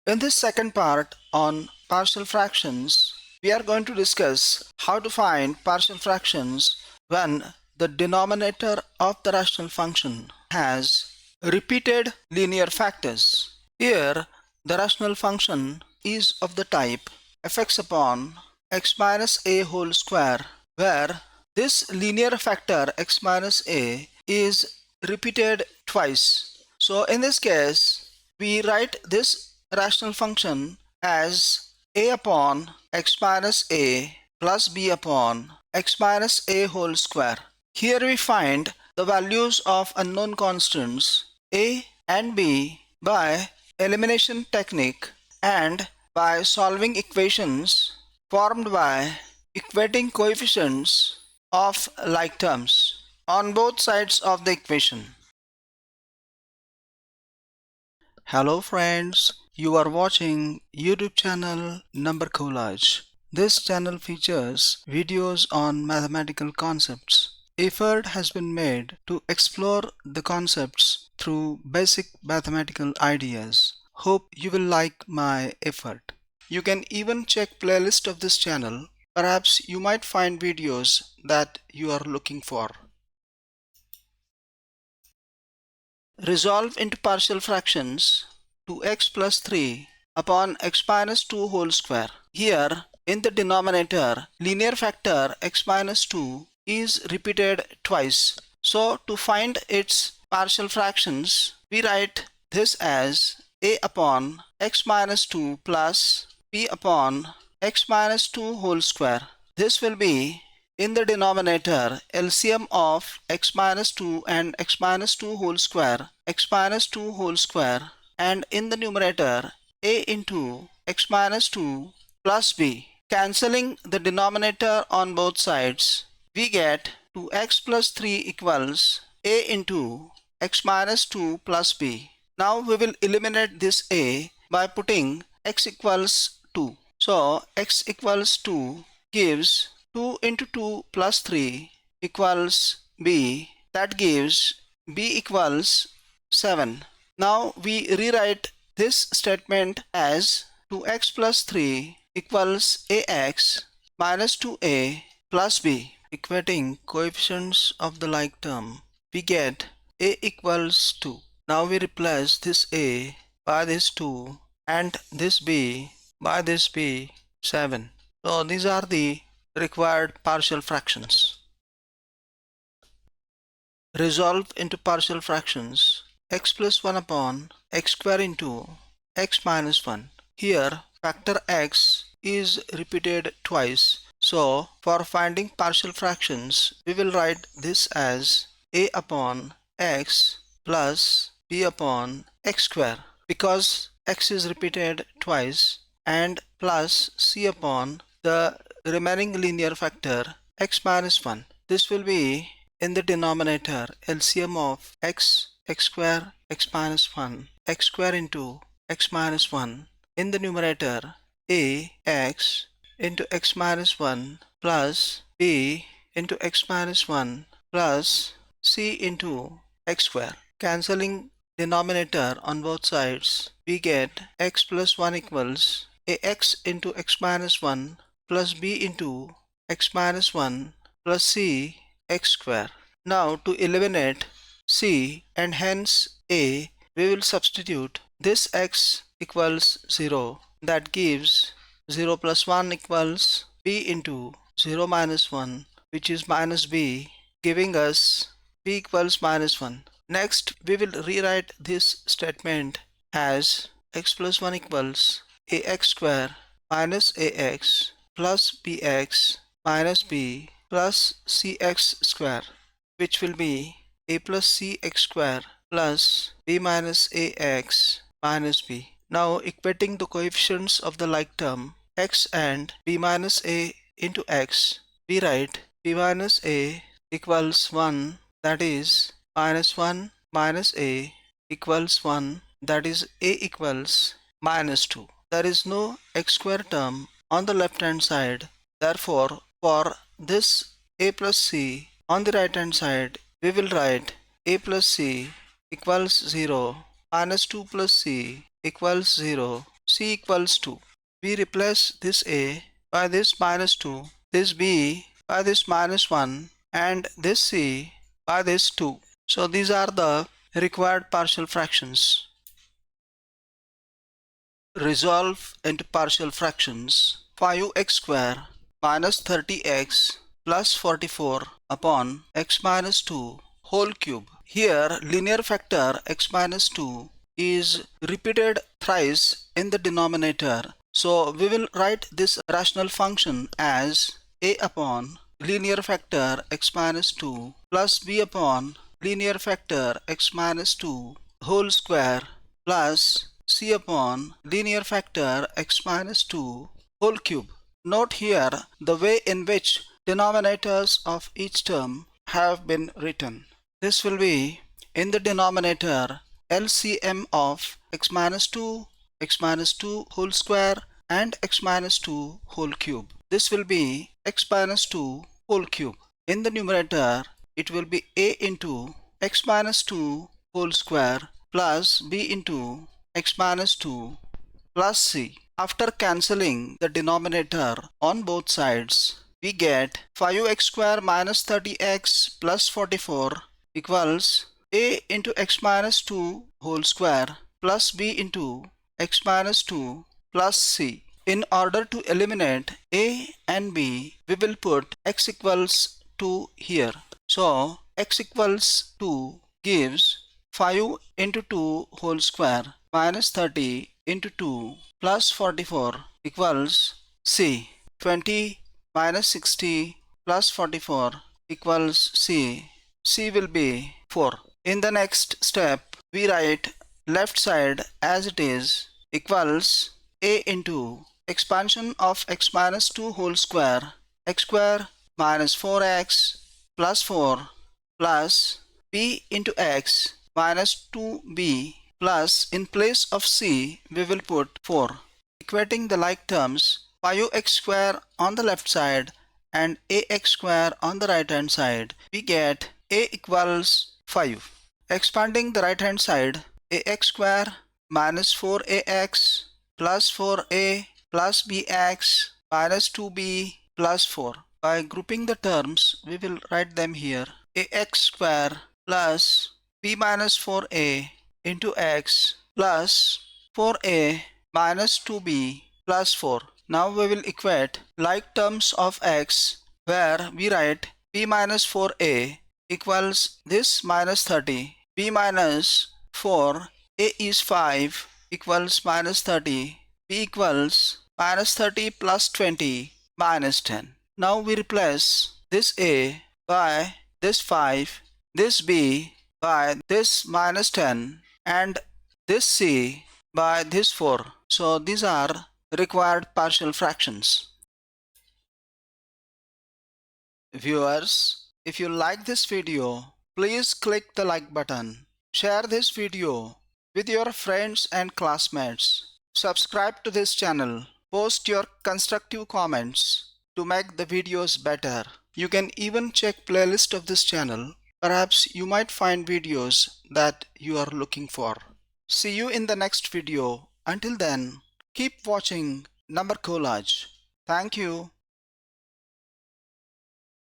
In this second part on partial fractions, we are going to discuss how to find partial fractions when the denominator of the rational function has repeated linear factors. Here, the rational function is of the type fx upon x minus a whole square, where this linear factor x minus a is repeated twice. So in this case, we write this rational function as a upon x minus a plus b upon x minus a whole square. Here we find the values of unknown constants a and b by elimination technique and by solving equations formed by equating coefficients of like terms on both sides of the equation. Hello friends, you are watching YouTube channel Number Collage. This channel features videos on mathematical concepts. Effort has been made to explore the concepts through basic mathematical ideas. Hope you will like my effort. You can even check playlist of this channel. Perhaps you might find videos that you are looking for. Resolve into partial fractions 2x plus 3 upon x minus 2 whole square. Here, in the denominator, linear factor x minus 2 is repeated twice. So, to find its partial fractions, we write this as a upon x minus 2 plus b upon x minus 2 whole square. This will be in the denominator LCM of x minus 2 and x minus 2 whole square, x minus 2 whole square, and in the numerator a into x minus 2 plus b. Cancelling the denominator on both sides, we get 2x plus 3 equals a into x minus 2 plus b. Now we will eliminate this a by putting x equals 2. So x equals 2 gives 2 into 2 plus 3 equals b, that gives b equals 7. Now we rewrite this statement as 2x plus 3 equals ax minus 2a plus b. Equating coefficients of the like term, we get a equals 2. Now we replace this a by this 2 and this b by this b, 7. So these are the required partial fractions. Resolve into partial fractions x plus 1 upon x square into x minus 1. Here factor x is repeated twice. So for finding partial fractions, we will write this as a upon x plus b upon x square, because x is repeated twice, and plus c upon the remaining linear factor x minus 1. This will be in the denominator LCM of x square, x minus 1, x square into x minus 1. In the numerator a x into x minus 1 plus b into x minus 1 plus c into x square. Cancelling denominator on both sides, we get x plus 1 equals ax into x minus 1 plus b into x minus 1 plus c x square. Now to eliminate c and hence a, we will substitute this x equals 0. That gives 0 plus 1 equals b into 0 minus 1, which is minus b, giving us b equals minus 1. Next, we will rewrite this statement as x plus 1 equals ax square minus ax plus bx minus b plus cx square, which will be a plus cx square plus b minus ax minus b. Now equating the coefficients of the like term x and b minus a into x, we write b minus a equals 1, that is minus 1 minus a equals 1, that is a equals minus 2. There is no x square term on the left hand side. Therefore, for this a plus c on the right hand side, we will write a plus c equals 0, minus 2 plus c equals 0, C equals 2. We replace this A by this minus 2, this B by this minus 1, and this C by this 2. So these are the required partial fractions. Resolve into partial fractions. 5x square minus 30x plus 44 upon x minus 2 whole cube. Here linear factor x minus 2 is repeated thrice in the denominator. So we will write this rational function as a upon linear factor x minus 2 plus b upon linear factor x minus 2 whole square plus c upon linear factor x minus 2 whole cube. Note here the way in which denominators of each term have been written. This will be in the denominator LCM of x minus 2 whole square and x minus 2 whole cube. This will be x minus 2 whole cube. In the numerator it will be a into x minus 2 whole square plus b into x minus 2 plus c. After cancelling the denominator on both sides, we get 5x square minus 30x plus 44 equals a into x minus 2 whole square plus b into x minus 2 plus c. In order to eliminate a and b, we will put x equals 2 here. So x equals 2 gives 5 into 2 whole square minus 30 into 2 plus 44 equals c. 20 minus 60 plus 44 equals c. C will be 4. In the next step, we write left side as it is equals a into expansion of x minus 2 whole square, x square minus 4x plus 4 plus b into x minus 2b plus in place of c we will put 4. Equating the like terms, 5x square on the left side and ax square on the right hand side, we get a equals 5. Expanding the right hand side, ax square minus 4ax plus 4a plus bx minus 2b plus 4. By grouping the terms, we will write them here. Ax square plus b minus 4a into x plus 4a minus 2b plus 4. Now we will equate like terms of x where we write b minus 4a equals this minus 30, b minus 4, a is 5 equals minus 30, b equals minus 30 plus 20 minus 10. Now we replace this a by this 5, this b by this minus 10 and this c by this 4. So these are required partial fractions. Viewers, if you like this video, please click the like button. Share this video with your friends and classmates. Subscribe to this channel. Post your constructive comments to make the videos better. You can even check playlist of this channel. Perhaps you might find videos that you are looking for. See you in the next video. Until then, keep watching Number Collage. Thank you.